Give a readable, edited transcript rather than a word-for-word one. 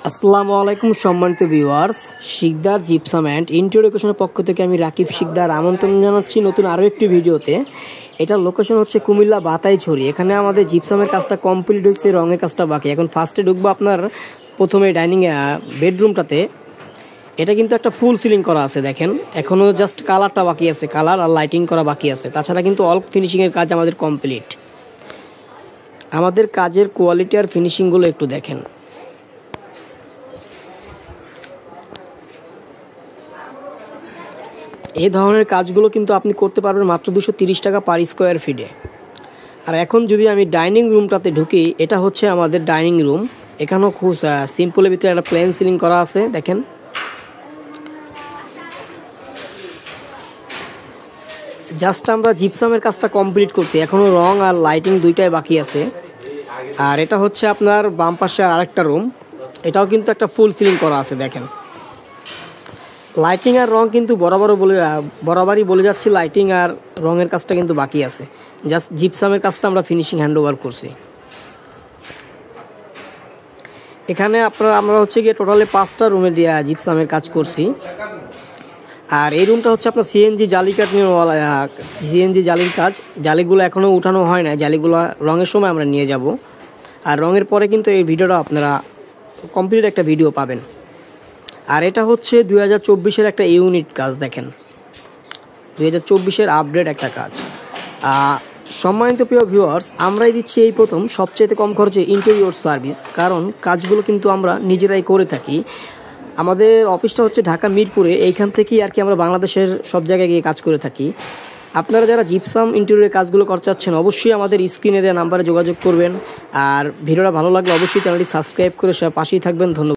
আসসালামু আলাইকুম সম্মানিত viewers, Sikder gypsum and interior ডেকোরেশনের পক্ষ থেকে আমি রাকিব শিকদার আমন্ত্রণ জানাচ্ছি নতুন আরও একটি ভিডিওতে। এটার লোকেশন হচ্ছে কুমিল্লা বাতাইছড়ি। এখানে আমাদের জিপসামের কাজটা কমপ্লিট হয়েছে, রঙের কাজটা বাকি। এখন ফার্স্টে ঢুকবো আপনার প্রথমে ডাইনিং বেডরুমটাতে। এটা কিন্তু একটা ফুল সিলিং করা আছে, দেখেন এখনও জাস্ট কালারটা বাকি আছে, কালার আর লাইটিং করা বাকি আছে। তাছাড়া কিন্তু অল ফিনিশিংয়ের কাজ আমাদের কমপ্লিট। আমাদের কাজের কোয়ালিটি আর ফিনিশিংগুলো একটু দেখেন। এই ধরনের কাজগুলো কিন্তু আপনি করতে পারবেন মাত্র 230 টাকা পার স্কোয়ার ফিটে। আর এখন যদি আমি ডাইনিং রুমটাতে ঢুকি, এটা হচ্ছে আমাদের ডাইনিং রুম। এখানেও খুব সিম্পলের ভিতরে একটা প্লেন সিলিং করা আছে, দেখেন। জাস্ট আমরা জিপসামের কাজটা কমপ্লিট করছি, এখনও রং আর লাইটিং দুইটাই বাকি আছে। আর এটা হচ্ছে আপনার বাম পাশে আরেকটা রুম, এটাও কিন্তু একটা ফুল সিলিং করা আছে, দেখেন। লাইটিং আর রং কিন্তু বরাবরই বলে যাচ্ছি, লাইটিং আর রঙের কাজটা কিন্তু বাকি আছে। জাস্ট জিপসামের কাজটা আমরা ফিনিশিং হ্যান্ডওভার করছি। এখানে আমরা হচ্ছে গিয়ে টোটালি 5টা রুমে জিপসামের কাজ করছি। আর এই রুমটা হচ্ছে আপনার সিএনজি জালি কাঠ নিয়ে, সিএনজি জালির কাজ। জালিগুলো এখনও উঠানো হয় না, জালিগুলো রঙের সময় আমরা নিয়ে যাব। আর রঙের পরে কিন্তু এই ভিডিওটা আপনারা কমপ্লিট একটা ভিডিও পাবেন। আর এটা হচ্ছে 2024-এর একটা ইউনিট কাজ, দেখেন 2024-এর আপডেট একটা কাজ। সম্মানিত প্রিয় ভিউয়ার্স, আমরাই দিচ্ছি এই প্রথম সবচেয়ে কম খরচে ইন্টেরিয়র সার্ভিস, কারণ কাজগুলো কিন্তু আমরা নিজেরাই করে থাকি। আমাদের অফিসটা হচ্ছে ঢাকা মিরপুরে, এইখান থেকেই আর কি আমরা বাংলাদেশের সব জায়গায় গিয়ে কাজ করে থাকি। আপনারা যারা জিপসাম ইন্টেরিয়রের কাজগুলো করতে চাচ্ছেন, অবশ্যই আমাদের স্ক্রিনে দেওয়া নাম্বারে যোগাযোগ করবেন। আর ভিডিওটা ভালো লাগলে অবশ্যই চ্যানেলটি সাবস্ক্রাইব করে পাশেই থাকবেন। ধন্যবাদ।